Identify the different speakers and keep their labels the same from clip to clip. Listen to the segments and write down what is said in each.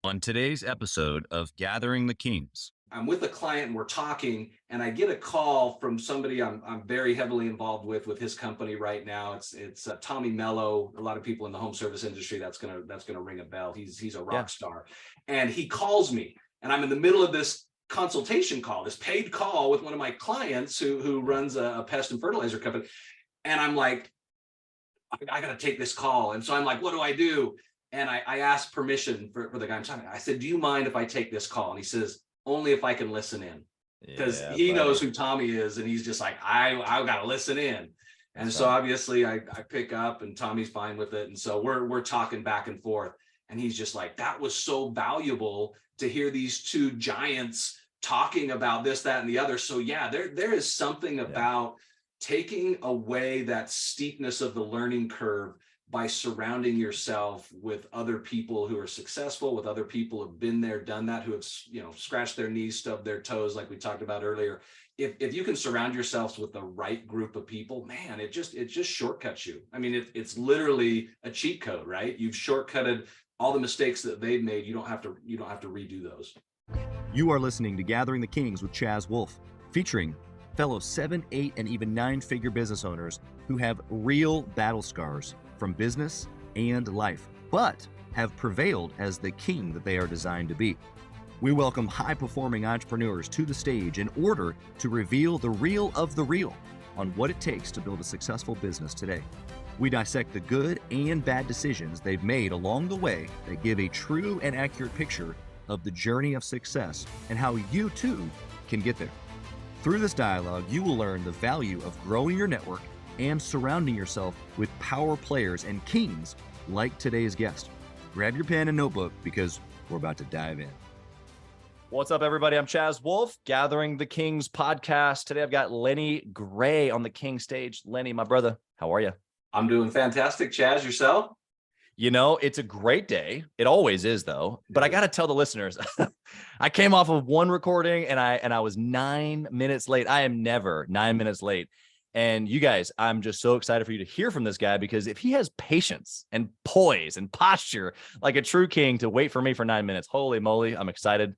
Speaker 1: On today's episode of Gathering the Kings.
Speaker 2: I'm with a client and we're talking, and I get a call from somebody I'm very heavily involved with his company right now. It's Tommy Mello. A lot of people in the home service industry, that's gonna ring a bell. He's a rock star, and he calls me, and I'm in the middle of this consultation call, this paid call with one of my clients who runs a pest and fertilizer company, and I'm like, I got to take this call, and so I'm like, what do I do? And I asked permission for the guy I'm talking to. I said, do you mind if I take this call? And he says, only if I can listen in, because he knows who Tommy is, and he's just like, I got to listen in. And so obviously I pick up, and Tommy's fine with it. And so we're talking back and forth, and he's just like, that was so valuable to hear these two giants talking about this, that, and the other. So yeah, there is something about taking away that steepness of the learning curve by surrounding yourself with other people who are successful, with other people who have been there, done that, who have, scratched their knees, stubbed their toes, like we talked about earlier. If you can surround yourselves with the right group of people, man, it just shortcuts you. I mean, it's literally a cheat code, right? You've shortcutted all the mistakes that they've made. You don't have to redo those.
Speaker 1: You are listening to Gathering the Kings with Chaz Wolfe, featuring fellow 7, 8, and even 9-figure business owners who have real battle scars from business and life, but have prevailed as the king that they are designed to be. We welcome high-performing entrepreneurs to the stage in order to reveal the real of the real on what it takes to build a successful business today. We dissect the good and bad decisions they've made along the way that give a true and accurate picture of the journey of success and how you too can get there. Through this dialogue, you will learn the value of growing your network and surrounding yourself with power players and kings like today's guest. Grab your pen and notebook because we're about to dive in.
Speaker 3: What's up, everybody? I'm Chaz Wolfe, Gathering the Kings podcast. Today, I've got Lenny Gray on the King stage. Lenny, my brother, how are you?
Speaker 2: I'm doing fantastic. Chaz, yourself?
Speaker 3: You know, it's a great day. It always is, though. But I got to tell the listeners, I came off of one recording and I was 9 minutes late. I am never 9 minutes late. And you guys, I'm just so excited for you to hear from this guy, because if he has patience and poise and posture like a true king to wait for me for 9 minutes, holy moly, I'm excited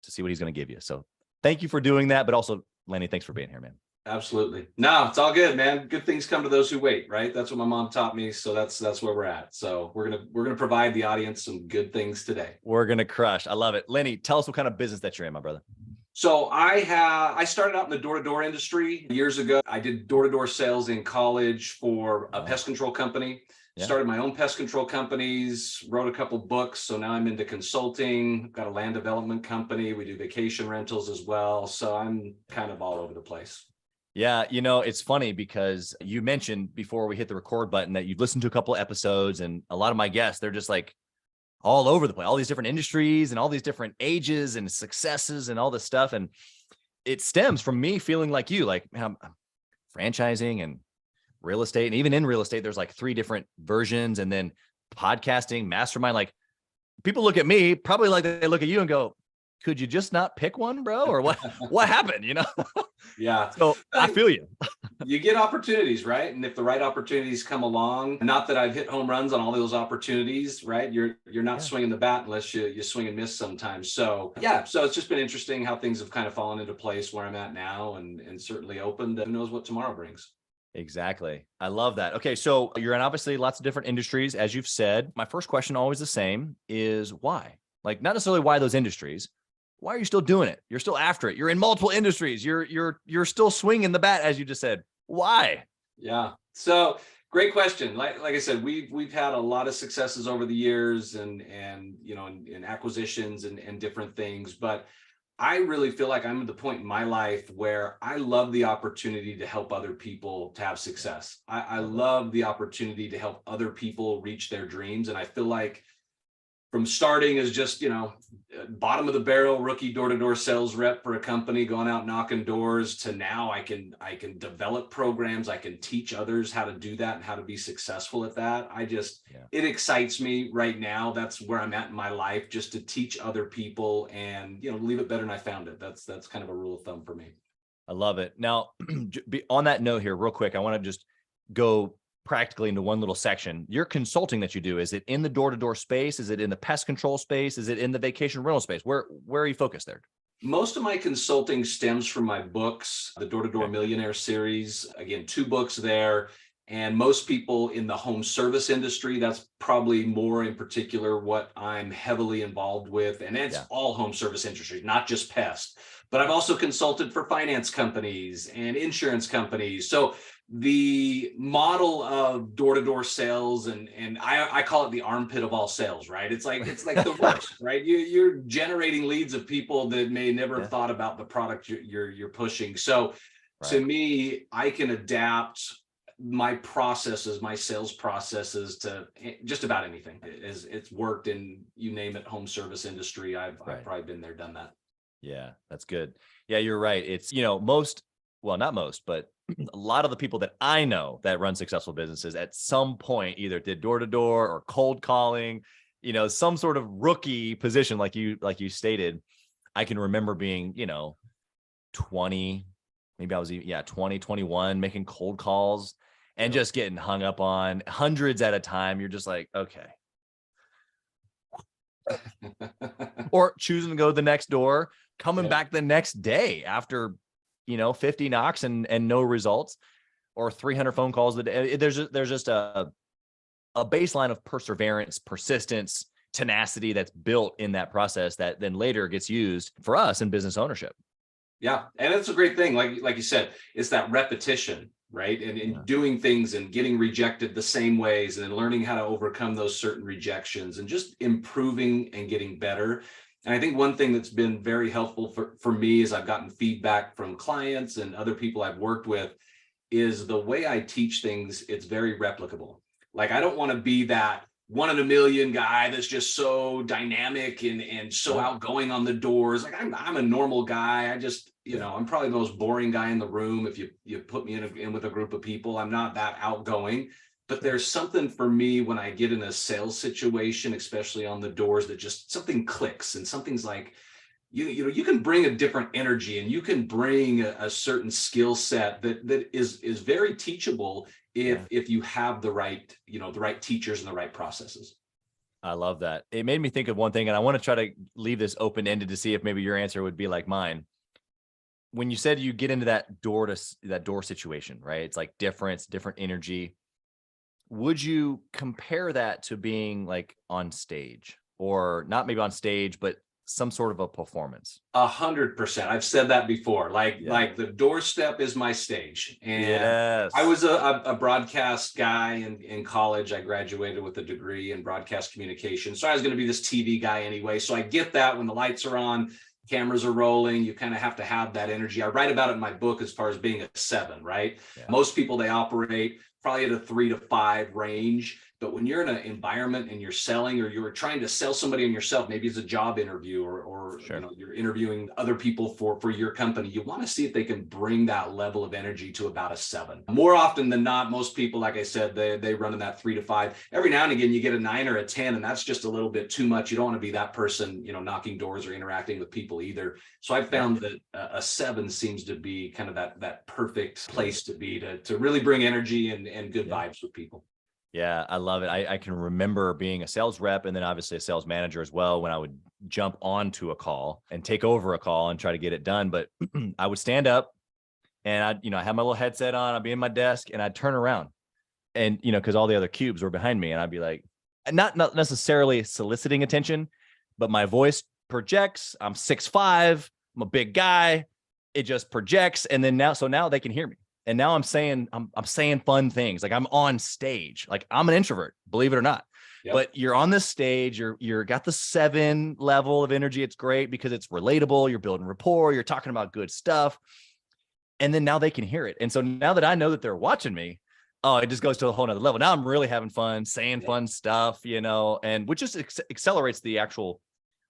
Speaker 3: to see what he's going to give you. So thank you for doing that. But also, Lenny, thanks for being here, man.
Speaker 2: Absolutely. No, it's all good, man. Good things come to those who wait, right? That's what my mom taught me. So that's where we're at. So we're gonna provide the audience some good things today.
Speaker 3: We're gonna crush. I love it. Lenny, tell us what kind of business that you're in, my brother.
Speaker 2: So I started out in the door-to-door industry years ago. I did door-to-door sales in college for a pest control company. Started my own pest control companies, wrote a couple books. So now I'm into consulting. Got a land development company. We do vacation rentals as well. So I'm kind of all over the place.
Speaker 3: Yeah, it's funny because you mentioned before we hit the record button that you'd listened to a couple of episodes, and a lot of my guests, they're just like all over the place, all these different industries and all these different ages and successes and all this stuff. And it stems from me feeling like you, like, man, I'm franchising and real estate. And even in real estate, there's like 3 different versions. And then podcasting, mastermind, like people look at me probably like they look at you and go, could you just not pick one, bro? Or what happened,
Speaker 2: Yeah.
Speaker 3: So I feel you.
Speaker 2: You get opportunities, right? And if the right opportunities come along, not that I've hit home runs on all those opportunities, right? You're not swinging the bat unless you swing and miss sometimes. So yeah, so it's just been interesting how things have kind of fallen into place where I'm at now, and certainly open to who knows what tomorrow brings.
Speaker 3: Exactly. I love that. Okay. So you're in obviously lots of different industries, as you've said. My first question, always the same, is why? Like, not necessarily why those industries. Why are you still doing it? You're still after it. You're in multiple industries. You're still swinging the bat, as you just said. Why?
Speaker 2: Yeah. So great question. Like I said, we've had a lot of successes over the years, and in acquisitions and different things. But I really feel like I'm at the point in my life where I love the opportunity to help other people to have success. I love the opportunity to help other people reach their dreams, and I feel like from starting as just, bottom of the barrel rookie door-to-door sales rep for a company, going out knocking doors, to now I can develop programs. I can teach others how to do that and how to be successful at that. It excites me right now. That's where I'm at in my life, just to teach other people and, leave it better than I found it. That's kind of a rule of thumb for me.
Speaker 3: I love it. Now, on that note here, real quick, I want to just go practically into one little section. Your consulting that you do, is it in the door-to-door space? Is it in the pest control space? Is it in the vacation rental space? Where are you focused there?
Speaker 2: Most of my consulting stems from my books, the Door-to-Door Millionaire series. Again, 2 books there. And most people in the home service industry, that's probably more in particular what I'm heavily involved with. And it's all home service industries, not just pest. But I've also consulted for finance companies and insurance companies. So the model of door-to-door sales, and I call it the armpit of all sales, right? It's like the worst, right? You're generating leads of people that may never have thought about the product you're pushing. So to me, I can adapt my processes, my sales processes to just about anything. It's worked in, you name it, home service industry. I've probably been there, done that.
Speaker 3: Yeah, that's good. Yeah, you're right. It's, not most, but a lot of the people that I know that run successful businesses at some point either did door to door or cold calling, some sort of rookie position, like you stated. I can remember being, 20, maybe I was 20, 21, making cold calls and just getting hung up on hundreds at a time. You're just like, okay. Or choosing to go to the next door, coming back the next day after 50 knocks and no results, or 300 phone calls a day. There's just a baseline of perseverance, persistence, tenacity that's built in that process that then later gets used for us in business ownership.
Speaker 2: Yeah. And it's a great thing. Like you said, it's that repetition, right? And in doing things and getting rejected the same ways, and then learning how to overcome those certain rejections and just improving and getting better. And I think one thing that's been very helpful for me, as I've gotten feedback from clients and other people I've worked with, is the way I teach things. It's very replicable. Like, I don't want to be that 1 in a million guy that's just so dynamic and so outgoing on the doors. Like, I'm a normal guy. I just, I'm probably the most boring guy in the room. If you put me in with a group of people, I'm not that outgoing. But there's something for me when I get in a sales situation, especially on the doors, that just something clicks, and something's like, you can bring a different energy, and you can bring a certain skill set that is very teachable if you have the right teachers and the right processes.
Speaker 3: I love that. It made me think of one thing, and I want to try to leave this open-ended to see if maybe your answer would be like mine. When you said you get into that door situation, right? It's like different energy. Would you compare that to being like on stage, or not maybe on stage, but some sort of a performance?
Speaker 2: 100%. I've said that before. Like the doorstep is my stage. And I was a broadcast guy in college. I graduated with a degree in broadcast communication. So I was going to be this TV guy anyway. So I get that when the lights are on, cameras are rolling, you kind of have to have that energy. I write about it in my book as far as being a 7, right? Yeah. Most people, they operate probably at a 3 to 5 range. But when you're in an environment and you're selling, or you're trying to sell somebody on yourself, maybe it's a job interview, or you're interviewing other people for your company, you want to see if they can bring that level of energy to about a 7. More often than not, most people, like I said, they run in that 3 to 5. Every now and again, you get a 9 or a 10, and that's just a little bit too much. You don't want to be that person, knocking doors or interacting with people either. So I've found that a 7 seems to be kind of that perfect place to be, to really bring energy and good vibes with people.
Speaker 3: Yeah, I love it. I can remember being a sales rep, and then obviously a sales manager as well, when I would jump onto a call and take over a call and try to get it done. But I would stand up, and I have my little headset on, I'd be in my desk, and I'd turn around, and, because all the other cubes were behind me, and I'd be like, not necessarily soliciting attention, but my voice projects. I'm 6'5", I'm a big guy. It just projects. And then now they can hear me. And now I'm saying fun things. Like, I'm on stage. Like, I'm an introvert, believe it or not. Yep. But you're on this stage. You're got the 7 level of energy. It's great because it's relatable. You're building rapport. You're talking about good stuff. And then now they can hear it. And so now that I know that they're watching me, it just goes to a whole nother level. Now I'm really having fun, saying fun stuff, and which just accelerates the actual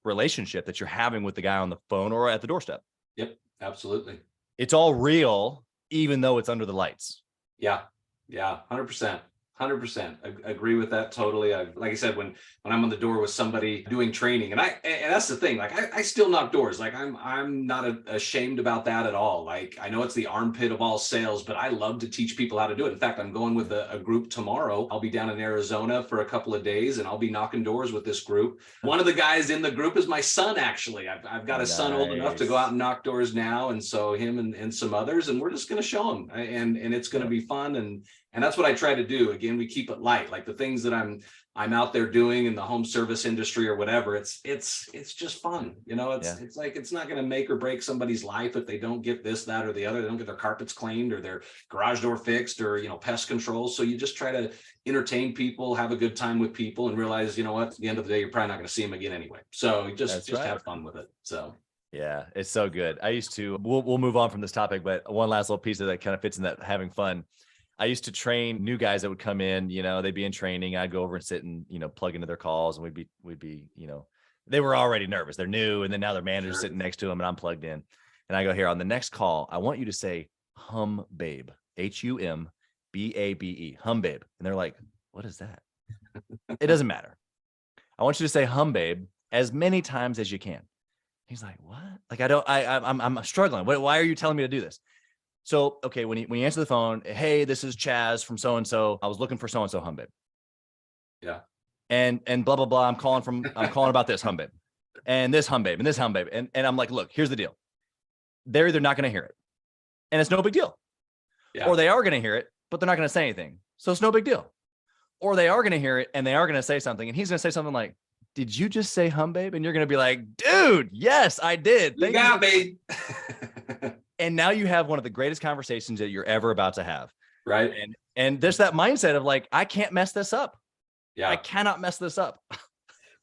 Speaker 3: relationship that you're having with the guy on the phone or at the doorstep.
Speaker 2: Yep, absolutely.
Speaker 3: It's all real, even though it's under the lights.
Speaker 2: Yeah, 100%. 100%. Agree with that totally. Like I said, when I'm on the door with somebody doing training, and that's the thing. Like I still knock doors. Like I'm not ashamed about that at all. Like I know it's the armpit of all sales, but I love to teach people how to do it. In fact, I'm going with a group tomorrow. I'll be down in Arizona for a couple of days, and I'll be knocking doors with this group. One of the guys in the group is my son. Actually, I've got a son old enough to go out and knock doors now, and so him and some others, and we're just going to show him, and it's going to be fun. And that's what I try to do. Again, we keep it light. Like the things that I'm out there doing in the home service industry or whatever, it's just fun. You know, it's like, it's not going to make or break somebody's life if they don't get this, that, or the other. They don't get their carpets cleaned or their garage door fixed or, pest control. So you just try to entertain people, have a good time with people, and realize, you know what, at the end of the day, you're probably not going to see them again anyway. So just have fun with it. So. Yeah,
Speaker 3: it's so good. I used to, we'll move on from this topic, but one last little piece of that kind of fits in that having fun. I used to train new guys that would come in, they'd be in training. I'd go over and sit and, plug into their calls, and we'd be, they were already nervous. They're new. And then now their manager's sitting next to them and I'm plugged in, and I go, here on the next call, I want you to say hum babe, HUMBABE, hum babe. And they're like, what is that? It doesn't matter. I want you to say hum babe as many times as you can. He's like, what? Like, I'm struggling. Why are you telling me to do this? So, okay, when you answer the phone, hey, this is Chaz from so-and-so. I was looking for so-and-so, hum babe.
Speaker 2: Yeah.
Speaker 3: And blah, blah, blah. I'm calling about this, hum babe. And this hum babe and this hum babe. And I'm like, look, here's the deal. They're either not going to hear it, and it's no big deal. Yeah. Or they are going to hear it, but they're not going to say anything. So it's no big deal. Or they are going to hear it and they are going to say something. And he's going to say something like, did you just say hum babe? And you're going to be like, dude, yes, I did.
Speaker 2: You got me.
Speaker 3: And now you have one of the greatest conversations that you're ever about to have.
Speaker 2: Right.
Speaker 3: And there's that mindset of like, I can't mess this up.
Speaker 2: Yeah.
Speaker 3: I cannot mess this up.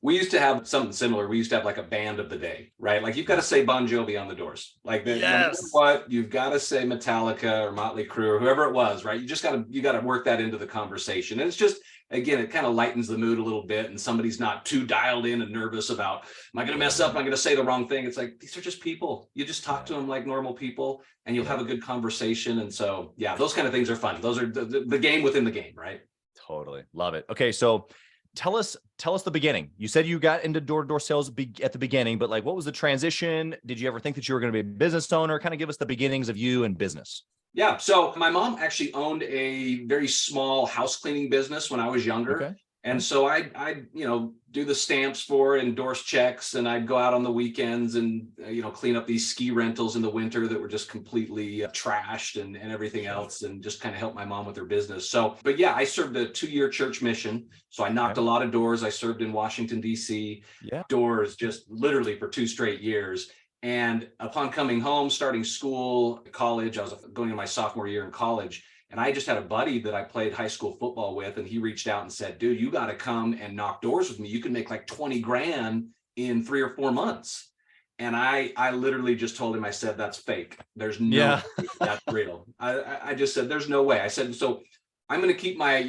Speaker 2: We used to have something similar. We used to have like a band of the day, right? Like you've got to say Bon Jovi on the doors. Like no matter what, you've got to say Metallica or Motley Crue or whoever it was, right? You got to work that into the conversation. And it's just, again, it kind of lightens the mood a little bit, and somebody's not too dialed in and nervous about, am I going to mess up? Am I going to say the wrong thing? It's like, these are just people. You just talk to them like normal people, and you'll have a good conversation. And so, yeah, those kind of things are fun. Those are the game within the game, right?
Speaker 3: Totally. Love it. Okay. So tell us the beginning. You said you got into door-to-door sales at the beginning, but like, what was the transition? Did you ever think that you were going to be a business owner? Kind of give us the beginnings of you and business.
Speaker 2: Yeah. So my mom actually owned a very small house cleaning business when I was younger. Okay. And so I'd do the stamps for endorse checks, and I'd go out on the weekends and, clean up these ski rentals in the winter that were just completely trashed and everything else, and just kind of help my mom with her business. So, but yeah, I served a 2-year church mission. So I knocked a lot of doors. I served in Washington, D.C. Doors just literally for 2 straight years. And upon coming home, starting school, college, I was going in my sophomore year in college. And I just had a buddy that I played high school football with, and he reached out and said, dude, you got to come and knock doors with me. You can make like 20 grand in 3 or 4 months. And I literally just told him, I said, that's fake. There's no way that's real. I just said, there's no way. I said, so I'm going to keep my,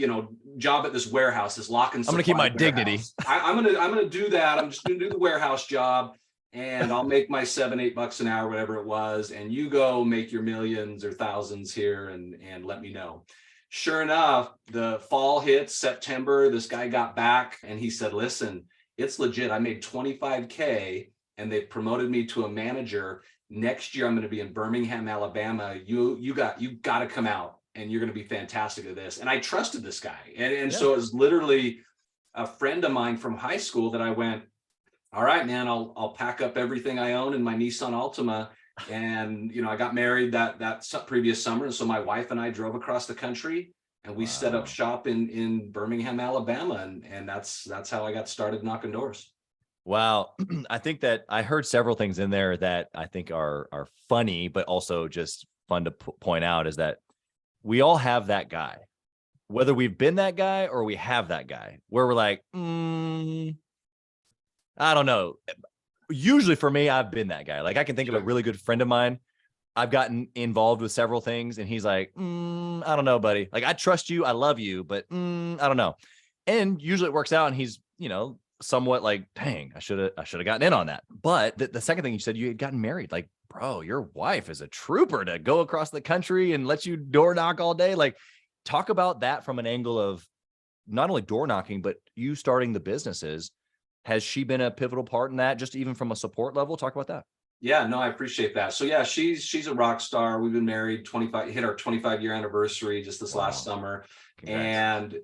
Speaker 2: job at this warehouse, this lock and supply.
Speaker 3: I'm going to keep my
Speaker 2: warehouse.
Speaker 3: dignity.
Speaker 2: I'm going to do that. I'm just going to do the warehouse job. And I'll make my $7-8 an hour, whatever it was. And you go make your millions or thousands here and let me know. Sure enough, the fall hits, September, this guy got back and he said, listen, it's legit. I made $25K and they promoted me to a manager. Next year, I'm going to be in Birmingham, Alabama. You got to come out, and you're going to be fantastic at this. And I trusted this guy. And so it was literally a friend of mine from high school that I went, all right, man, I'll pack up everything I own in my Nissan Altima. And, I got married that previous summer. And so my wife and I drove across the country, and we set up shop in Birmingham, Alabama. And that's how I got started knocking doors.
Speaker 3: Wow. I think that I heard several things in there that I think are funny, but also just fun to point out, is that we all have that guy, whether we've been that guy or we have that guy where we're like, I don't know. Usually for me, I've been that guy. Like I can think of a really good friend of mine. I've gotten involved with several things, and he's like, I don't know, buddy. Like, I trust you. I love you, but I don't know. And usually it works out, and he's, somewhat like, dang, I should have gotten in on that. But the second thing you said, you had gotten married. Like, bro, your wife is a trooper to go across the country and let you door knock all day. Like, talk about that from an angle of not only door knocking, but you starting the businesses. Has she been a pivotal part in that, just even from a support level? Talk about that.
Speaker 2: Yeah, no, I appreciate that. So yeah, she's a rock star. We've been married 25, hit our 25-year anniversary just this last summer.
Speaker 3: Congrats.
Speaker 2: And,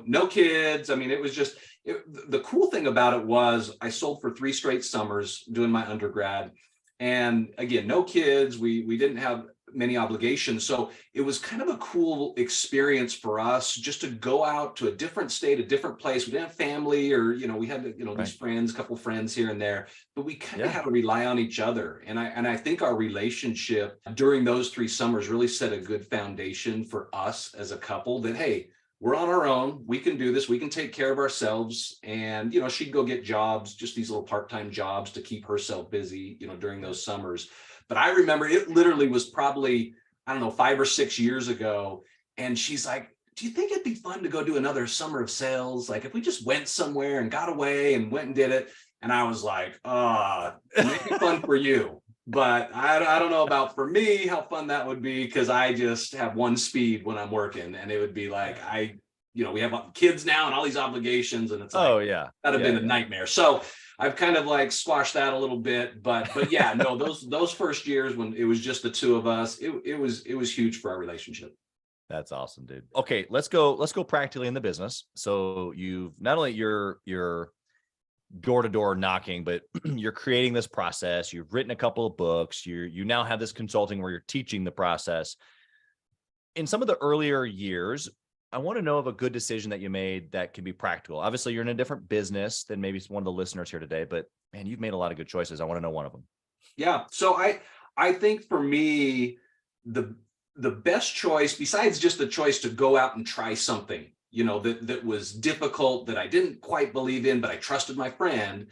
Speaker 2: no kids. I mean, it was just, the cool thing about it was I sold for 3 straight summers doing my undergrad. And again, no kids. We didn't have many obligations. So it was kind of a cool experience for us just to go out to a different state, a different place. We didn't have family or, we had, these friends, a couple friends here and there, but we kind of had to rely on each other. And I think our relationship during those 3 summers really set a good foundation for us as a couple that, hey, we're on our own. We can do this. We can take care of ourselves. And, she'd go get jobs, just these little part-time jobs to keep herself busy, during those summers. But I remember it literally was probably, 5 or 6 years ago. And she's like, do you think it'd be fun to go do another summer of sales? Like if we just went somewhere and got away and went and did it. And I was like, it may be fun for you. But I don't know about for me, how fun that would be, because I just have one speed when I'm working. And it would be like, we have kids now and all these obligations. And it's like, that'd have been a nightmare. So I've kind of like squashed that a little bit. But yeah, no, those first years when it was just the 2 of us, it was huge for our relationship.
Speaker 3: That's awesome, dude. Okay, let's go practically in the business. So you've not only you're door-to-door knocking, but you're creating this process. You've written a couple of books. You now have this consulting where you're teaching the process. In some of the earlier years, I want to know of a good decision that you made that can be practical. Obviously, you're in a different business than maybe one of the listeners here today, but man, you've made a lot of good choices. I want to know one of them.
Speaker 2: Yeah. So I think for me, the best choice, besides just the choice to go out and try something, that was difficult, that I didn't quite believe in, but I trusted my friend.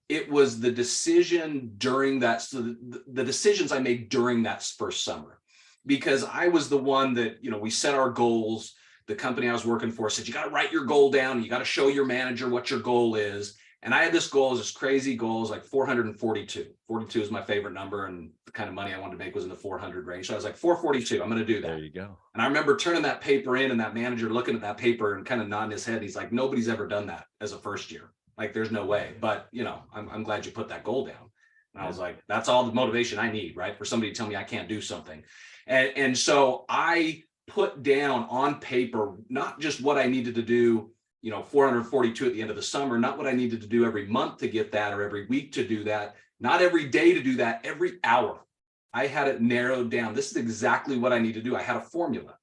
Speaker 2: It was the decision during that, so the decisions I made during that first summer, because I was the one that, we set our goals. The company I was working for said, you got to write your goal down. You got to show your manager what your goal is. And I had this crazy goal, like 442. 42 is my favorite number. And the kind of money I wanted to make was in the 400 range. So I was like, 442, I'm going to do that.
Speaker 3: There you go.
Speaker 2: And I remember turning that paper in and that manager looking at that paper and kind of nodding his head. He's like, nobody's ever done that as a first year. Like, there's no way. But, I'm glad you put that goal down. And I was like, that's all the motivation I need, right? For somebody to tell me I can't do something. And so I put down on paper, not just what I needed to do, 442 at the end of the summer, not what I needed to do every month to get that or every week to do that, not every day to do that, every hour. I had it narrowed down. This is exactly what I need to do. I had a formula.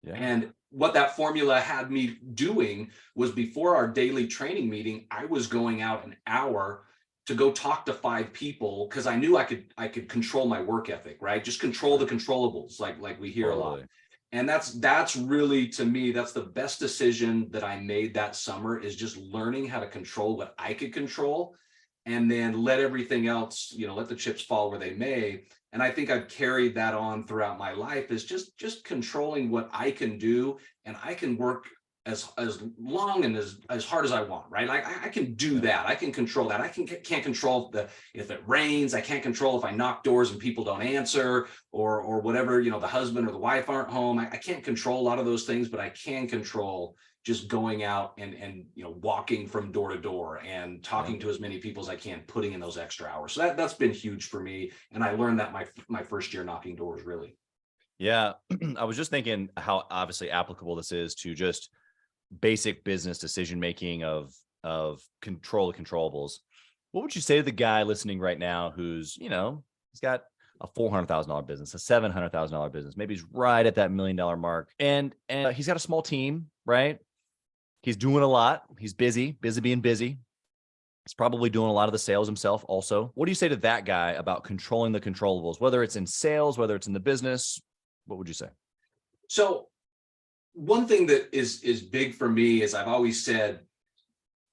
Speaker 2: Yeah. And what that formula had me doing was, before our daily training meeting, I was going out an hour to go talk to 5 people, because I knew I could control my work ethic, right? Just control the controllables, like we hear a lot. And that's really, to me, that's the best decision that I made that summer, is just learning how to control what I could control, and then let everything else, let the chips fall where they may. And I think I've carried that on throughout my life, is just controlling what I can do, and I can work as long and as hard as I want, right? Like I can do that. I can control that. I can't control if it rains. I can't control if I knock doors and people don't answer, or whatever, the husband or the wife aren't home. I can't control a lot of those things, but I can control just going out and walking from door to door and talking to as many people as I can, putting in those extra hours. So that's been huge for me. And I learned that my first year knocking doors, really.
Speaker 3: Yeah. I was just thinking how obviously applicable this is to just basic business decision-making of control the controllables. What would you say to the guy listening right now who's, he's got a $400,000 business, a $700,000 business, maybe he's right at that $1 million mark, and he's got a small team, right? He's doing a lot. He's busy being busy. He's probably doing a lot of the sales himself also. What do you say to that guy about controlling the controllables, whether it's in sales, whether it's in the business? What would you say?
Speaker 2: So one thing that is big for me is, I've always said,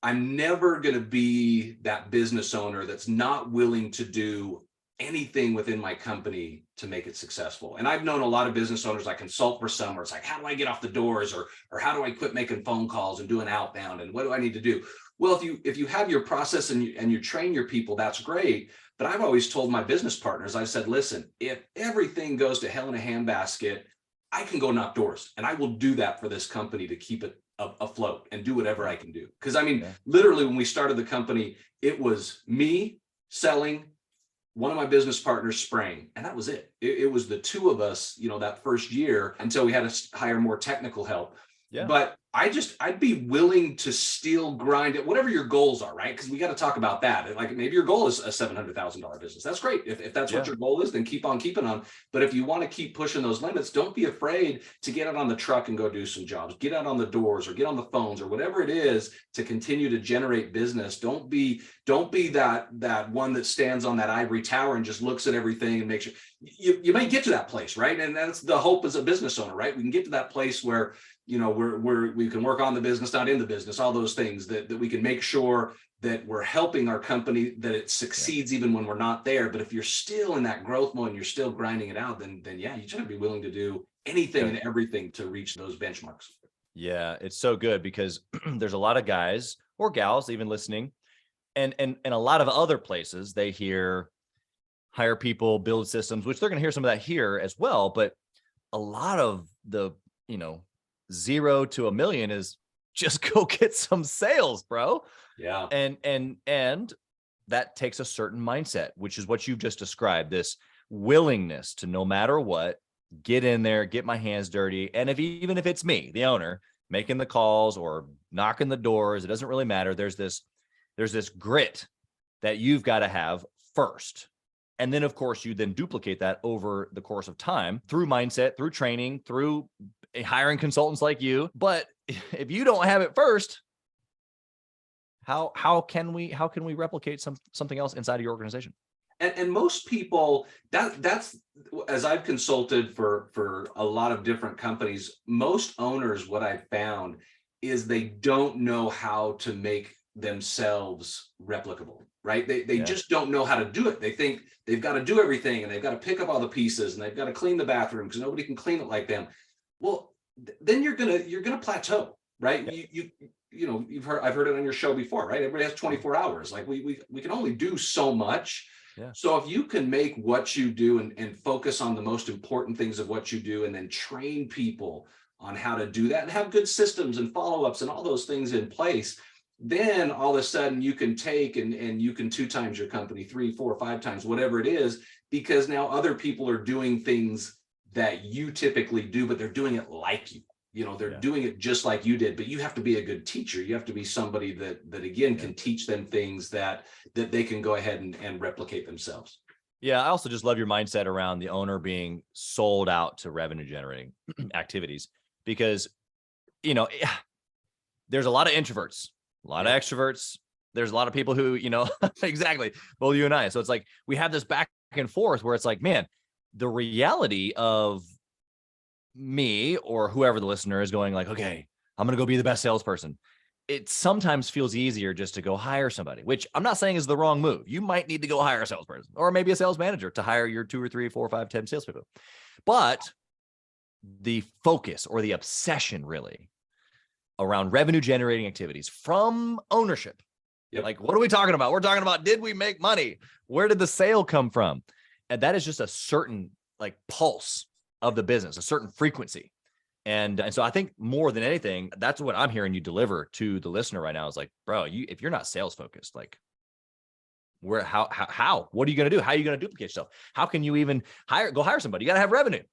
Speaker 2: I'm never going to be that business owner that's not willing to do anything within my company to make it successful. And I've known a lot of business owners, I consult for some, where it's like, how do I get off the doors, or how do I quit making phone calls and doing outbound, and what do I need to do? Well, if you have your process and you train your people, that's great. But I've always told my business partners, I said, listen, if everything goes to hell in a handbasket, I can go knock doors, and I will do that for this company to keep it afloat and do whatever I can do. Because I mean,
Speaker 3: Yeah.
Speaker 2: literally when we started the company, it was me selling, one of my business partners spraying, and that was it. It was the two of us, that first year until we had to hire more technical help.
Speaker 3: Yeah.
Speaker 2: But I'd be willing to still grind it, whatever your goals are, right? Because we got to talk about that. Like maybe your goal is a $700,000 business. That's great. If that's what your goal is, then keep on keeping on. But if you want to keep pushing those limits, don't be afraid to get out on the truck and go do some jobs, get out on the doors or get on the phones or whatever it is to continue to generate business. Don't be that one that stands on that ivory tower and just looks at everything and makes sure you may get to that place, right? And that's the hope as a business owner, right? We can get to that place where we can work on the business, not in the business, all those things that we can make sure that we're helping our company, that it succeeds even when we're not there. But if you're still in that growth mode and you're still grinding it out, then yeah, you just have to be willing to do anything and everything to reach those benchmarks.
Speaker 3: Yeah, it's so good because there's a lot of guys or gals even listening, and a lot of other places they hear hire people, build systems, which they're going to hear some of that here as well. But a lot of the 0 to $1 million is just go get some sales, bro.
Speaker 2: Yeah.
Speaker 3: And that takes a certain mindset, which is what you've just described, this willingness to, no matter what, get in there, get my hands dirty. And even if it's me, the owner, making the calls or knocking the doors, it doesn't really matter. There's this grit that you've got to have first. And then, of course, you then duplicate that over the course of time through mindset, through training, through hiring consultants like you. But if you don't have it first, how can we replicate something else inside of your organization?
Speaker 2: And most people, that's as I've consulted for a lot of different companies, most owners, what I've found is they don't know how to make themselves replicable, right? They just don't know how to do it. They think they've got to do everything and they've got to pick up all the pieces and they've got to clean the bathroom because nobody can clean it like them. Well, then you're gonna plateau, right? Yeah. I've heard it on your show before, right? Everybody has 24 hours. Like we can only do so much.
Speaker 3: Yeah.
Speaker 2: So if you can make what you do and focus on the most important things of what you do and then train people on how to do that and have good systems and follow-ups and all those things in place, then all of a sudden you can take and you can 2 times your company, 3, 4, 5 times, whatever it is, because now other people are doing things that you typically do, but they're doing it like you. They're doing it just like you did, but you have to be a good teacher. You have to be somebody that again can teach them things that they can go ahead and replicate themselves.
Speaker 3: Yeah, I also just love your mindset around the owner being sold out to revenue generating activities because, there's a lot of introverts, a lot of extroverts. There's a lot of people who, exactly, both you and I. So it's like we have this back and forth where it's like, man, the reality of me or whoever the listener is going like, okay, I'm going to go be the best salesperson. It sometimes feels easier just to go hire somebody, which I'm not saying is the wrong move. You might need to go hire a salesperson or maybe a sales manager to hire your 2 or 3, 4, 5, 10 salespeople. But the focus or the obsession really around revenue generating activities from ownership.
Speaker 2: Yep.
Speaker 3: Like, what are we talking about? We're talking about, did we make money? Where did the sale come from? And that is just a certain like pulse of the business, a certain frequency. And so I think more than anything, that's what I'm hearing you deliver to the listener right now is like, bro, if you're not sales focused, like how, what are you going to do? How are you going to duplicate yourself? How can you even go hire somebody? You got to have revenue.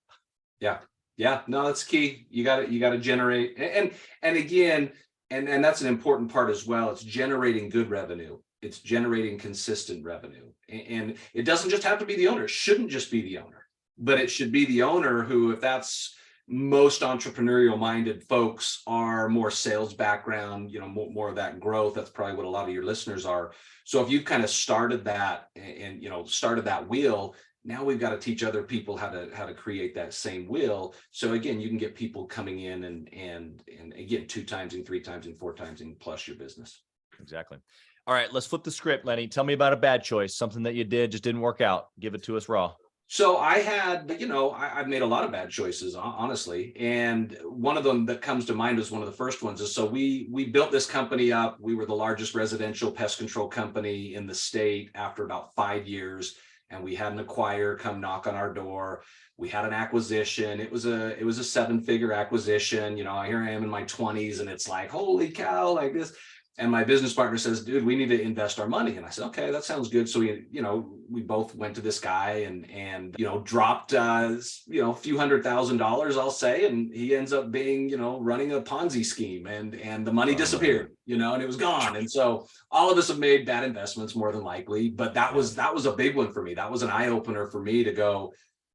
Speaker 2: Yeah. Yeah. No, that's key. You got to generate. And again, and that's an important part as well. It's generating good revenue. It's generating consistent revenue. And it doesn't just have to be the owner. It shouldn't just be the owner, but it should be the owner who, if that's most entrepreneurial minded folks are more sales background, more of that growth. That's probably what a lot of your listeners are. So if you've kind of started that and started that wheel, now we've got to teach other people how to create that same wheel. So again, you can get people coming in and again, 2 times and 3 times and 4 times and plus your business.
Speaker 3: Exactly. All right, let's flip the script, Lenny. Tell me about a bad choice, something that you did, just didn't work out. Give it to us raw.
Speaker 2: So I had, I've made a lot of bad choices, honestly. And one of them that comes to mind was one of the first ones is, so we built this company up. We were the largest residential pest control company in the state after about 5 years. and we had an acquirer come knock on our door. We had an acquisition. It was a 7-figure acquisition. You know, here I am in my 20s, and it's like, holy cow, like this. And my business partner says, dude, we need to invest our money. And I said, okay, that sounds good. So we both went to this guy and dropped, a few $100,000, I'll say. And he ends up being, running a Ponzi scheme, and the money disappeared, and it was gone. And so all of us have made bad investments more than likely, but that was a big one for me. That was an eye opener for me to go,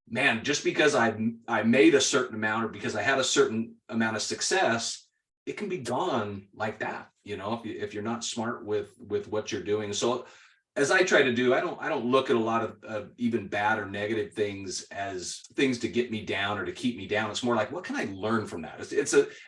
Speaker 2: man, just because I made a certain amount, or because I had a certain amount of success, it can be gone like that. If you're not smart with what you're doing. So as I try to do, I don't look at a lot of even bad or negative things as things to get me down or to keep me down. It's more like, what can I learn from that?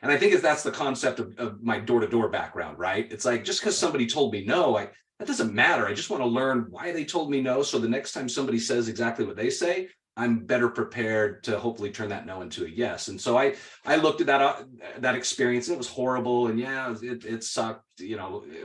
Speaker 2: And I think that's the concept of my door-to-door background, right? It's like, just because somebody told me no, that doesn't matter. I just want to learn why they told me no. So the next time somebody says exactly what they say, I'm better prepared to hopefully turn that no into a yes. And so I looked at that experience, and it was horrible. And it sucked,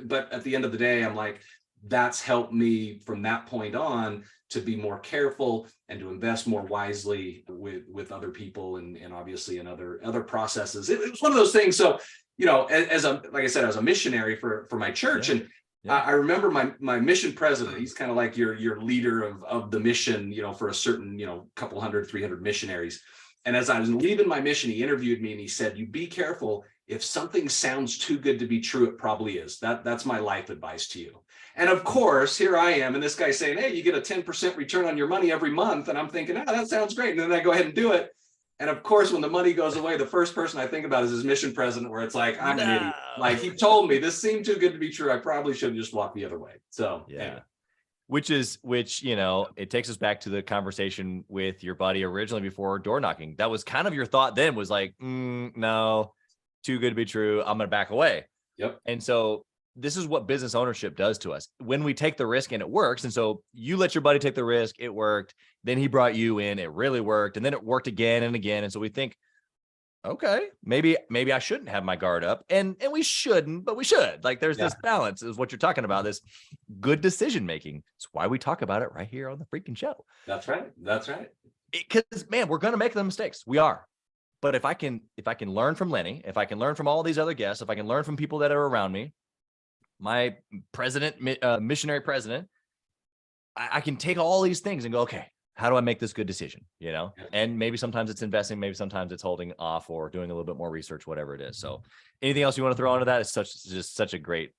Speaker 2: but at the end of the day, I'm like, that's helped me from that point on to be more careful and to invest more wisely with other people and obviously in other processes. It was one of those things. So, like I said, I was a missionary for my church. Yeah. And I remember my mission president. He's kind of like your leader of the mission, for a certain, couple 300 missionaries. And as I was leaving my mission, he interviewed me and he said, you be careful. If something sounds too good to be true, it probably is. That's my life advice to you. And of course, here I am, and this guy's saying, hey, you get a 10% return on your money every month. And I'm thinking, that sounds great. And then I go ahead and do it. And of course, when the money goes away, the first person I think about is his mission president, where it's like, I'm an idiot. Like, he told me this seemed too good to be true. I probably should have just walked the other way. So, anyway.
Speaker 3: Which it takes us back to the conversation with your buddy originally before door knocking. That was kind of your thought then, was like, no, too good to be true. I'm going to back away.
Speaker 2: Yep.
Speaker 3: And so this is what business ownership does to us when we take the risk and it works. And so you let your buddy take the risk, it worked. Then he brought you in, it really worked. And then it worked again and again. And so we think, okay, maybe I shouldn't have my guard up, and we shouldn't, but we should. Like, there's this balance is what you're talking about, this good decision making. It's why we talk about it right here on the freaking show.
Speaker 2: That's right.
Speaker 3: Because man, we're going to make the mistakes. We are. But if I can learn from Lenny, if I can learn from all these other guests, if I can learn from people that are around me, my missionary president, I can take all these things and go, okay, how do I make this good decision? And maybe sometimes it's investing, maybe sometimes it's holding off or doing a little bit more research, whatever it is. So anything else you want to throw into that? It's just such a great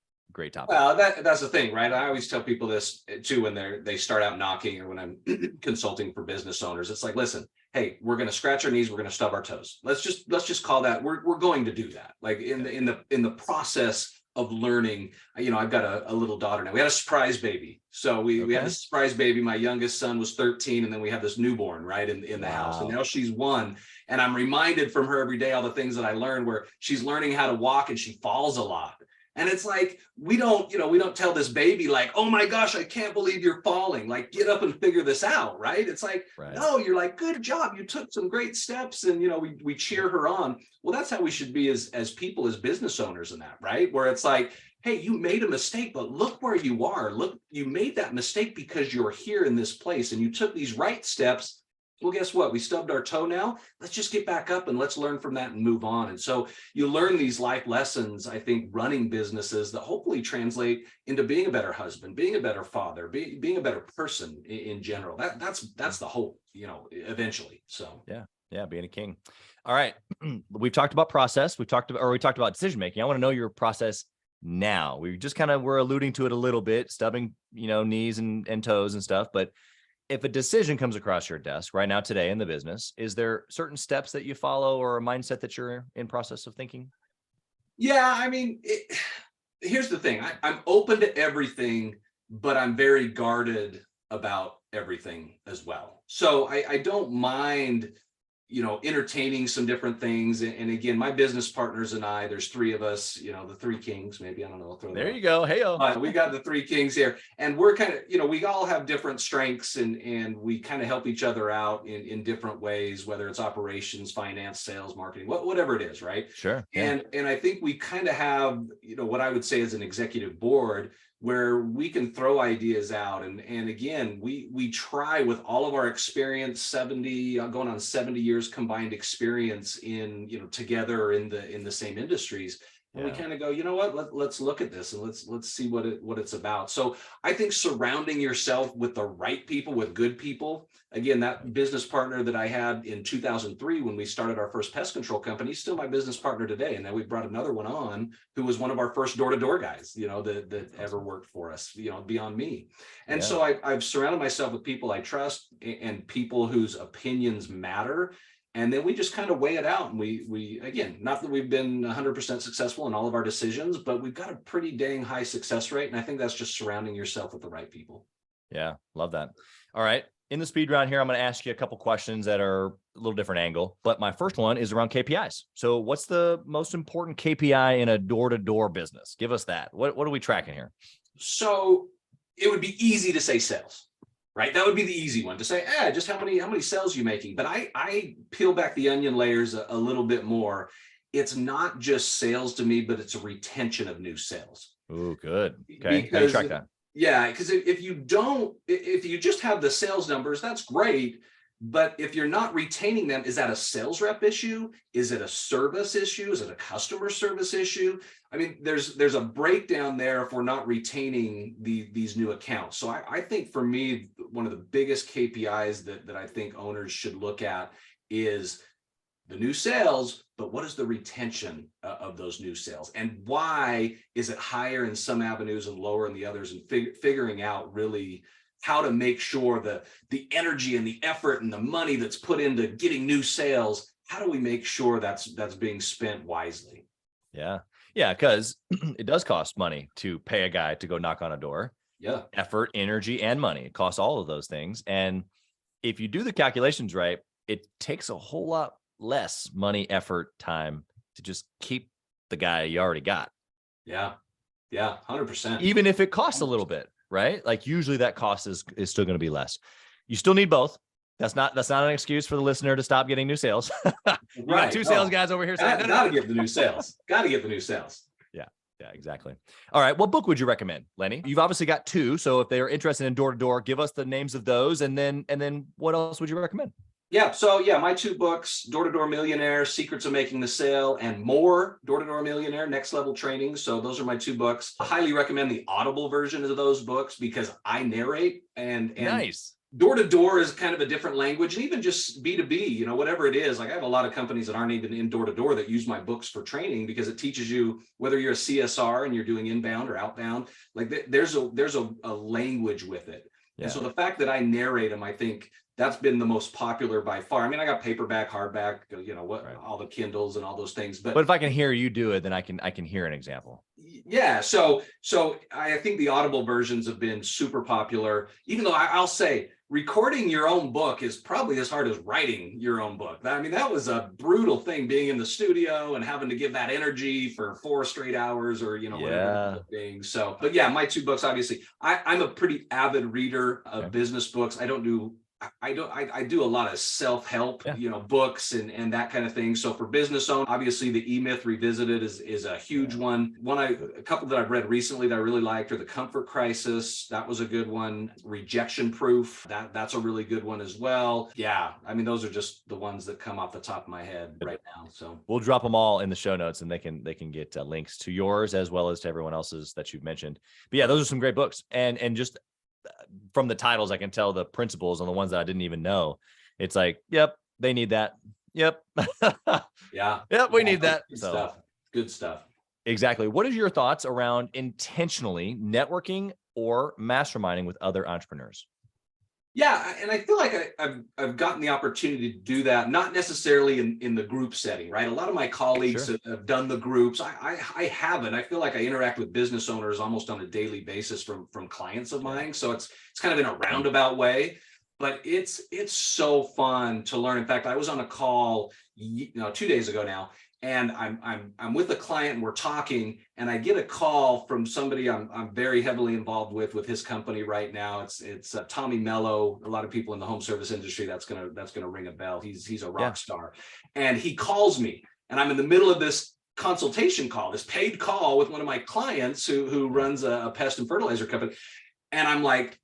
Speaker 3: topic.
Speaker 2: Well, that's the thing, right? I always tell people this too, when they start out knocking, or when I'm consulting for business owners. It's like, listen, hey, we're going to scratch our knees, we're going to stub our toes. Let's just call that. We're going to do that. Like in the process of learning, I've got a little daughter now. We had a surprise baby. So we had a surprise baby. My youngest son was 13, and then we have this newborn right in the house. And now she's 1. And I'm reminded from her every day all the things that I learned, where she's learning how to walk and she falls a lot. And it's like, we don't tell this baby like, oh my gosh, I can't believe you're falling. Like, get up and figure this out, right? It's like, no, you're like, good job. You took some great steps, and, we cheer her on. Well, that's how we should be as people, as business owners in that, right? Where it's like, hey, you made a mistake, but look where you are. Look, you made that mistake because you're here in this place and you took these right steps. Well, guess what? We stubbed our toe now. Let's just get back up and let's learn from that and move on. And so you learn these life lessons, I think, running businesses that hopefully translate into being a better husband, being a better father, being a better person in general. That's the hope, eventually. So
Speaker 3: yeah, being a king. All right. We've talked about process. We talked about decision making. I want to know your process now. We just kind of were alluding to it a little bit, stubbing, knees and toes and stuff. But if a decision comes across your desk right now today in the business, is there certain steps that you follow or a mindset that you're in process of thinking?
Speaker 2: Yeah, I mean, here's the thing. I'm open to everything, but I'm very guarded about everything as well. So I don't mind, entertaining some different things. And again, my business partners and I, there's 3 of us, the 3 kings, maybe, I don't know.
Speaker 3: There you go. Hey-o.
Speaker 2: We got the 3 kings here, and we're kind of, we all have different strengths, and we kind of help each other out in different ways, whether it's operations, finance, sales, marketing, whatever it is. Right.
Speaker 3: Sure. Yeah.
Speaker 2: And I think we kind of have, what I would say is an executive board where we can throw ideas out. And again, we try with all of our experience, 70, going on 70 years combined experience in, together in the same industries. And we kind of go, you know what, let's look at this and let's see what it's about. So I think surrounding yourself with the right people, with good people. Again, that business partner that I had in 2003 when we started our first pest control company, he's still my business partner today. And then we brought another one on who was one of our first door-to-door guys, that ever worked for us, beyond me. And so I've surrounded myself with people I trust and people whose opinions matter. And then we just kind of weigh it out. And we again, not that we've been 100% successful in all of our decisions, but we've got a pretty dang high success rate. And I think that's just surrounding yourself with the right people.
Speaker 3: Yeah, love that. All right. In the speed round here, I'm going to ask you a couple questions that are a little different angle. But my first one is around KPIs. So what's the most important KPI in a door-to-door business? Give us that. What are we tracking here?
Speaker 2: So it would be easy to say sales. Right. That would be the easy one to say, just how many sales are you making? But I peel back the onion layers a little bit more. It's not just sales to me, but it's a retention of new sales.
Speaker 3: Oh, good. Okay. How do you track that?
Speaker 2: Yeah, because if you just have the sales numbers, that's great. But if you're not retaining them, is that a sales rep issue? Is it a service issue? Is it a customer service issue? I mean, there's a breakdown there if we're not retaining these new accounts. So I think for me, one of the biggest KPIs that I think owners should look at is the new sales, but what is the retention of those new sales? And why is it higher in some avenues and lower in the others? And figuring out really how to make sure the energy and the effort and the money that's put into getting new sales, how do we make sure that's being spent wisely?
Speaker 3: Yeah. Yeah. Because it does cost money to pay a guy to go knock on a door.
Speaker 2: Yeah.
Speaker 3: Effort, energy, and money. It costs all of those things. And if you do the calculations right, it takes a whole lot less money, effort, time to just keep the guy you already got.
Speaker 2: Yeah. Yeah. 100%.
Speaker 3: Even if it costs a little bit. Right? Like usually that cost is still going to be less. You still need both. That's not an excuse for the listener to stop getting new sales. You got two sales guys over here saying,
Speaker 2: gotta get the new sales. Gotta get the new sales.
Speaker 3: Yeah, exactly. All right. What book would you recommend, Lenny? You've obviously got two. So if they are interested in door-to-door, give us the names of those. And then what else would you recommend?
Speaker 2: Yeah. So my two books, Door-to-Door Millionaire, Secrets of Making the Sale, and More, Door-to-Door Millionaire, Next Level Training. So those are my two books. I highly recommend the Audible version of those books because I narrate and
Speaker 3: nice.
Speaker 2: Door-to-door is kind of a different language, and even just B2B, whatever it is. Like I have a lot of companies that aren't even in door-to-door that use my books for training because it teaches you whether you're a CSR and you're doing inbound or outbound, like there's a language with it. Yeah. And so the fact that I narrate them, I think that's been the most popular by far. I mean, I got paperback, hardback, all the Kindles and all those things. But
Speaker 3: if I can hear you do it, then I can hear an example.
Speaker 2: Yeah. So I think the Audible versions have been super popular, even though I'll say recording your own book is probably as hard as writing your own book. I mean, that was a brutal thing, being in the studio and having to give that energy for 4 straight hours or, whatever thing. So, but yeah, my two books, obviously, I'm a pretty avid reader of business books. I do a lot of self-help, books and that kind of thing. So for business owners, obviously the E-Myth Revisited is a huge one. A couple that I've read recently that I really liked are The Comfort Crisis. That was a good one. Rejection Proof. That's a really good one as well. Yeah. I mean, those are just the ones that come off the top of my head right now. So
Speaker 3: we'll drop them all in the show notes and they can get links to yours as well as to everyone else's that you've mentioned. But yeah, those are some great books. And just from the titles, I can tell the principles on the ones that I didn't even know. It's like, yep, they need that. Yep.
Speaker 2: Yeah.
Speaker 3: Yep. We need that.
Speaker 2: Good stuff.
Speaker 3: Exactly. What is your thoughts around intentionally networking or masterminding with other entrepreneurs?
Speaker 2: Yeah, and I feel like I've gotten the opportunity to do that, not necessarily in the group setting, right? A lot of my colleagues have done the groups. I haven't. I feel like I interact with business owners almost on a daily basis from clients of mine. So it's kind of in a roundabout way, but it's so fun to learn. In fact, I was on a call 2 days ago now, and I'm with a client and we're talking, and I get a call from somebody I'm very heavily involved with his company right now. It's Tommy Mello. A lot of people in the home service industry, that's gonna ring a bell. He's a rock star, and he calls me, and I'm in the middle of this consultation call, this paid call with one of my clients who runs a pest and fertilizer company. And I'm like,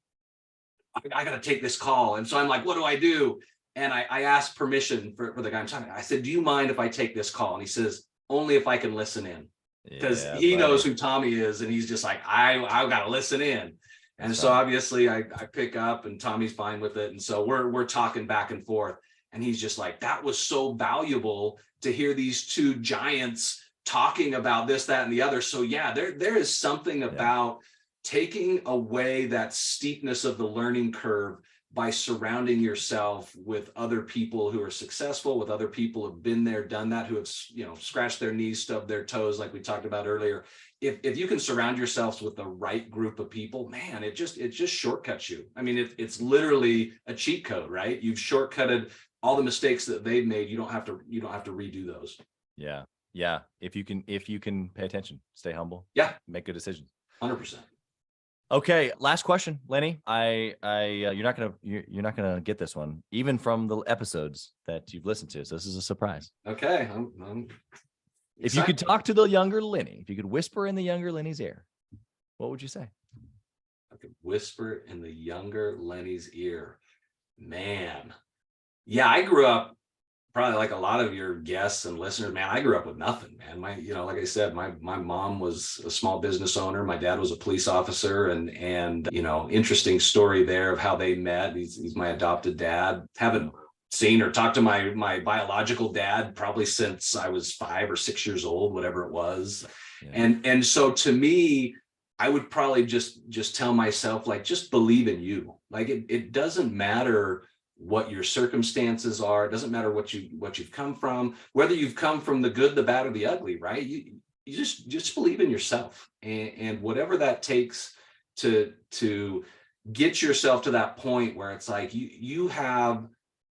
Speaker 2: I got to take this call. And so I'm like, what do I do? And I asked permission for the guy I'm talking to. I said, do you mind if I take this call? And he says, only if I can listen in. Because he knows who Tommy is. And he's just like, I got to listen in. And so obviously I pick up and Tommy's fine with it. And so we're talking back and forth. And he's just like, that was so valuable to hear these two giants talking about this, that, and the other. So yeah, there is something about taking away that steepness of the learning curve by surrounding yourself with other people who are successful, with other people who have been there, done that, who have, scratched their knees, stubbed their toes, like we talked about earlier. If you can surround yourselves with the right group of people, man, it just shortcuts you. I mean, it's literally a cheat code, right? You've shortcutted all the mistakes that they've made. You don't have to redo those.
Speaker 3: Yeah. Yeah. If you can pay attention, stay humble.
Speaker 2: Yeah.
Speaker 3: Make good decisions.
Speaker 2: 100%.
Speaker 3: Okay. Last question, Lenny. You're not gonna get this one, even from the episodes that you've listened to. So this is a surprise.
Speaker 2: Okay. I'm
Speaker 3: if you could talk to the younger Lenny, if you could whisper in the younger Lenny's ear, what would you say?
Speaker 2: I could whisper in the younger Lenny's ear. Man. Yeah, I grew up probably like a lot of your guests and listeners, man. I grew up with nothing, man. Like I said, my mom was a small business owner. My dad was a police officer, and interesting story there of how they met. He's my adopted dad. Haven't seen or talked to my biological dad probably since I was 5 or 6 years old, whatever it was. Yeah. And so to me, I would probably just tell myself, like, just believe in you. Like it doesn't matter what your circumstances are. It doesn't matter what you've come from, whether you've come from the good, the bad, or the ugly, right? You just believe in yourself, and whatever that takes to get yourself to that point where it's like you have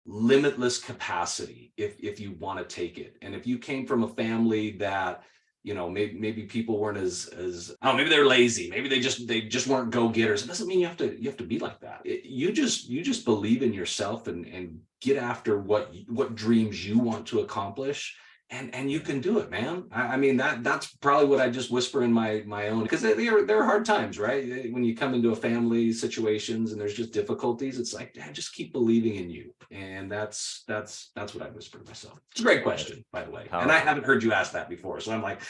Speaker 2: limitless capacity if you want to take it. And if you came from a family that, maybe people weren't as maybe they're lazy, maybe they just weren't go-getters. It doesn't mean you have to be like that. You just believe in yourself and get after what dreams you want to accomplish, and you can do it, man. I mean, that's probably what I just whisper in my own, because there are hard times, right? When you come into a family situations and there's just difficulties, it's like, just keep believing in you. And that's what I whisper to myself. It's a great question, by the way. And I haven't heard you ask that before. So I'm like,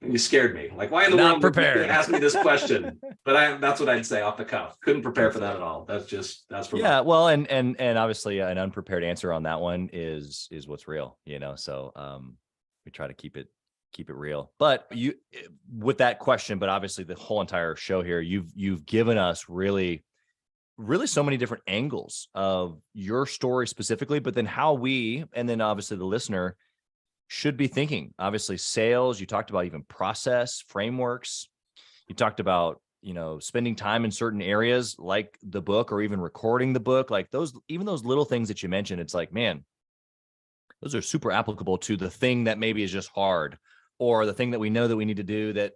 Speaker 2: you scared me. Like, why in the world would you ask me this question? But that's what I'd say off the cuff. Couldn't prepare for that at all. That's from
Speaker 3: well, and obviously an unprepared answer on that one is what's real, So we try to keep it real. But you, with that question, but obviously the whole entire show here, you've given us really so many different angles of your story specifically, but then how we, and then obviously the listener, should be thinking. Obviously sales, you talked about even process, frameworks. You talked about, spending time in certain areas like the book, or even recording the book, like those little things that you mentioned. It's like, man, those are super applicable to the thing that maybe is just hard, or the thing that we know that we need to do that,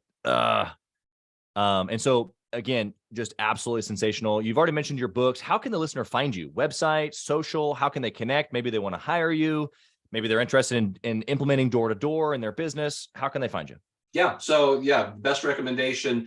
Speaker 3: and so again, just absolutely sensational. You've already mentioned your books. How can the listener find you? Website, social, how can they connect? Maybe they want to hire you. Maybe they're interested in implementing door-to-door in their business. How can they find you?
Speaker 2: Yeah. So best recommendation,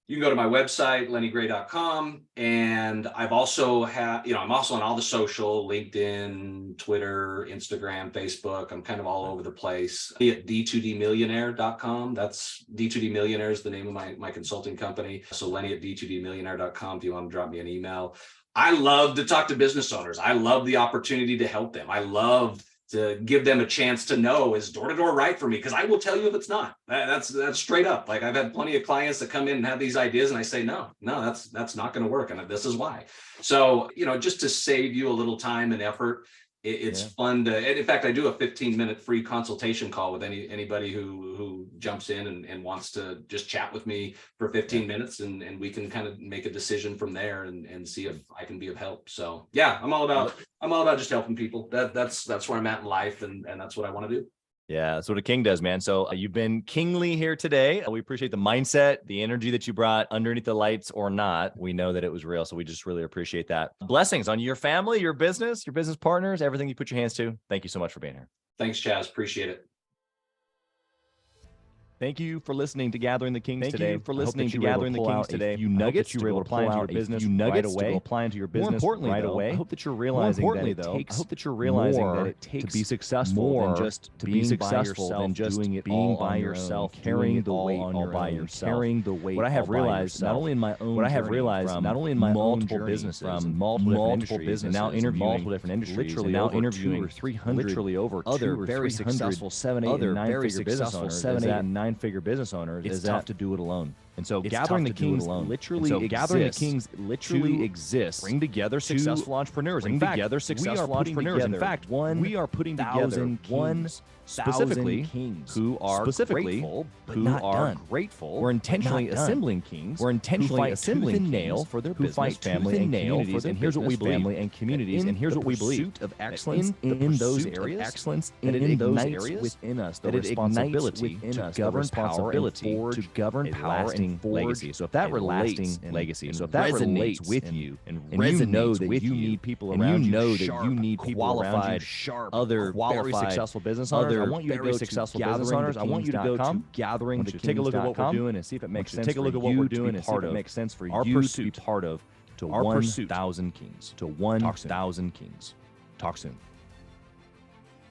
Speaker 2: you can go to my website, lennygray.com. And I've also I'm also on all the social, LinkedIn, Twitter, Instagram, Facebook. I'm kind of all over the place. At D2DMillionaire.com. That's D2D Millionaire is the name of my consulting company. So Lenny at D2DMillionaire.com if you want to drop me an email. I love to talk to business owners. I love the opportunity to help them. I love to give them a chance to know, is door-to-door right for me? Because I will tell you if it's not. That's straight up. Like, I've had plenty of clients that come in and have these ideas, and I say, no, that's not going to work, and this is why. So, just to save you a little time and effort, it's fun to, and in fact, I do a 15-minute free consultation call with anybody who jumps in and wants to just chat with me for 15 minutes, and we can kind of make a decision from there and see if I can be of help. So I'm all about just helping people. That's where I'm at in life, and that's what I want to do.
Speaker 3: Yeah, that's what a king does, man. So you've been kingly here today. We appreciate the mindset, the energy that you brought underneath the lights or not. We know that it was real. So we just really appreciate that. Blessings on your family, your business partners, everything you put your hands to. Thank you so much for being here.
Speaker 2: Thanks, Chaz. Appreciate it.
Speaker 3: Thank you for listening to Gathering the Kings
Speaker 1: Thank
Speaker 3: today.
Speaker 1: you for listening
Speaker 3: to
Speaker 1: to Gathering the Kings
Speaker 3: today.
Speaker 1: today.
Speaker 3: You
Speaker 1: I hope
Speaker 3: nuggets
Speaker 1: that you
Speaker 3: to
Speaker 1: were
Speaker 3: go
Speaker 1: able to apply
Speaker 3: apply
Speaker 1: into
Speaker 3: into
Speaker 1: your
Speaker 3: your
Speaker 1: business
Speaker 3: business
Speaker 1: right
Speaker 3: right
Speaker 1: away.
Speaker 3: away. Apply into your
Speaker 1: More
Speaker 3: business
Speaker 1: importantly,
Speaker 3: right
Speaker 1: though,
Speaker 3: away.
Speaker 1: I hope that you're
Speaker 3: More
Speaker 1: realizing
Speaker 3: importantly,
Speaker 1: that it
Speaker 3: though,
Speaker 1: takes
Speaker 3: I hope that you're realizing
Speaker 1: more
Speaker 3: that it takes
Speaker 1: to be successful
Speaker 3: more
Speaker 1: than just
Speaker 3: to be
Speaker 1: being
Speaker 3: successful
Speaker 1: by
Speaker 3: than
Speaker 1: yourself,
Speaker 3: just
Speaker 1: doing it
Speaker 3: being
Speaker 1: all
Speaker 3: by
Speaker 1: on your
Speaker 3: yourself,
Speaker 1: own,
Speaker 3: doing
Speaker 1: carrying
Speaker 3: it
Speaker 1: the
Speaker 3: all
Speaker 1: weight
Speaker 3: on
Speaker 1: all
Speaker 3: your
Speaker 1: by
Speaker 3: own,
Speaker 1: yourself,
Speaker 3: carrying the weight
Speaker 1: what I have
Speaker 3: all by
Speaker 1: realized, not
Speaker 3: yourself.
Speaker 1: only in my own
Speaker 3: What I have
Speaker 1: journey,
Speaker 3: realized,
Speaker 1: from
Speaker 3: not only in my own
Speaker 1: multiple
Speaker 3: journey,
Speaker 1: businesses
Speaker 3: from
Speaker 1: and
Speaker 3: multiple businesses,
Speaker 1: and now
Speaker 3: and
Speaker 1: interviewing
Speaker 3: multiple different industries,
Speaker 1: literally
Speaker 3: and now
Speaker 1: over
Speaker 3: interviewing
Speaker 1: 200 or 300
Speaker 3: literally over
Speaker 1: other
Speaker 3: 200 or
Speaker 1: very
Speaker 3: 300
Speaker 1: successful 7, 8,
Speaker 3: other
Speaker 1: and 9
Speaker 3: very
Speaker 1: figure business
Speaker 3: successful
Speaker 1: owners,
Speaker 3: 7,
Speaker 1: is
Speaker 3: 8,
Speaker 1: that
Speaker 3: and 9 figure business owners,
Speaker 1: it's
Speaker 3: is
Speaker 1: tough
Speaker 3: that
Speaker 1: to do it alone. And so
Speaker 3: it's
Speaker 1: Gathering
Speaker 3: tough
Speaker 1: the
Speaker 3: to do it
Speaker 1: Kings
Speaker 3: alone.
Speaker 1: literally
Speaker 3: And so Gathering the
Speaker 1: exists
Speaker 3: Kings literally
Speaker 1: to
Speaker 3: exists.
Speaker 1: bring together successful entrepreneurs.
Speaker 3: Bring
Speaker 1: In fact,
Speaker 3: together
Speaker 1: we are
Speaker 3: successful
Speaker 1: putting
Speaker 3: entrepreneurs. In
Speaker 1: together
Speaker 3: fact,
Speaker 1: we are putting together
Speaker 3: 1,000
Speaker 1: specifically
Speaker 3: kings
Speaker 1: who are
Speaker 3: specifically
Speaker 1: grateful, but
Speaker 3: who
Speaker 1: not
Speaker 3: are
Speaker 1: done.
Speaker 3: grateful.
Speaker 1: We're intentionally
Speaker 3: but not done.
Speaker 1: assembling kings.
Speaker 3: We're intentionally
Speaker 1: who fight
Speaker 3: assembling
Speaker 1: tooth and
Speaker 3: kings
Speaker 1: nail for their
Speaker 3: who
Speaker 1: business,
Speaker 3: fight
Speaker 1: family,
Speaker 3: tooth
Speaker 1: and
Speaker 3: nail for
Speaker 1: communities.
Speaker 3: their
Speaker 1: And here's what we
Speaker 3: business, family,
Speaker 1: believe:
Speaker 3: and communities.
Speaker 1: in
Speaker 3: And here's what we believe:
Speaker 1: pursuit of
Speaker 3: that
Speaker 1: excellence
Speaker 3: in those
Speaker 1: pursuit of
Speaker 3: areas,
Speaker 1: excellence,
Speaker 3: that
Speaker 1: and
Speaker 3: it
Speaker 1: in those
Speaker 3: ignites
Speaker 1: areas
Speaker 3: within us the
Speaker 1: that it ignites
Speaker 3: responsibility
Speaker 1: within
Speaker 3: to
Speaker 1: us the
Speaker 3: govern power and
Speaker 1: responsibility
Speaker 3: forge
Speaker 1: to govern
Speaker 3: a
Speaker 1: power
Speaker 3: lasting
Speaker 1: and forge
Speaker 3: legacy. So if that
Speaker 1: a
Speaker 3: relates
Speaker 1: lasting
Speaker 3: and-
Speaker 1: legacy,
Speaker 3: and
Speaker 1: so if that
Speaker 3: resonates
Speaker 1: relates with
Speaker 3: and-
Speaker 1: you,
Speaker 3: and
Speaker 1: and you know
Speaker 3: resonates
Speaker 1: that
Speaker 3: with
Speaker 1: you
Speaker 3: you,
Speaker 1: need people
Speaker 3: and
Speaker 1: around
Speaker 3: you know that
Speaker 1: sharp,
Speaker 3: you need people around you,
Speaker 1: qualified,
Speaker 3: sharp,
Speaker 1: other
Speaker 3: qualified,
Speaker 1: very successful business owners, I
Speaker 3: other
Speaker 1: want you to
Speaker 3: very
Speaker 1: go to
Speaker 3: successful
Speaker 1: Gathering
Speaker 3: business owners.
Speaker 1: the
Speaker 3: I want you to go to
Speaker 1: Kings.com.
Speaker 3: Gathering
Speaker 1: Want
Speaker 3: the
Speaker 1: you to take a look at what we're
Speaker 3: Kings.com.
Speaker 1: doing and see if it makes sense
Speaker 3: Take a
Speaker 1: for
Speaker 3: look at what
Speaker 1: you
Speaker 3: we're
Speaker 1: to
Speaker 3: doing
Speaker 1: be
Speaker 3: and see if
Speaker 1: part
Speaker 3: it
Speaker 1: of
Speaker 3: makes sense for
Speaker 1: our
Speaker 3: you to be
Speaker 1: pursuit
Speaker 3: part of
Speaker 1: to
Speaker 3: our pursuit
Speaker 1: 1,000 kings.
Speaker 3: to
Speaker 1: Talk soon.
Speaker 3: 1,000 kings.
Speaker 1: Talk soon.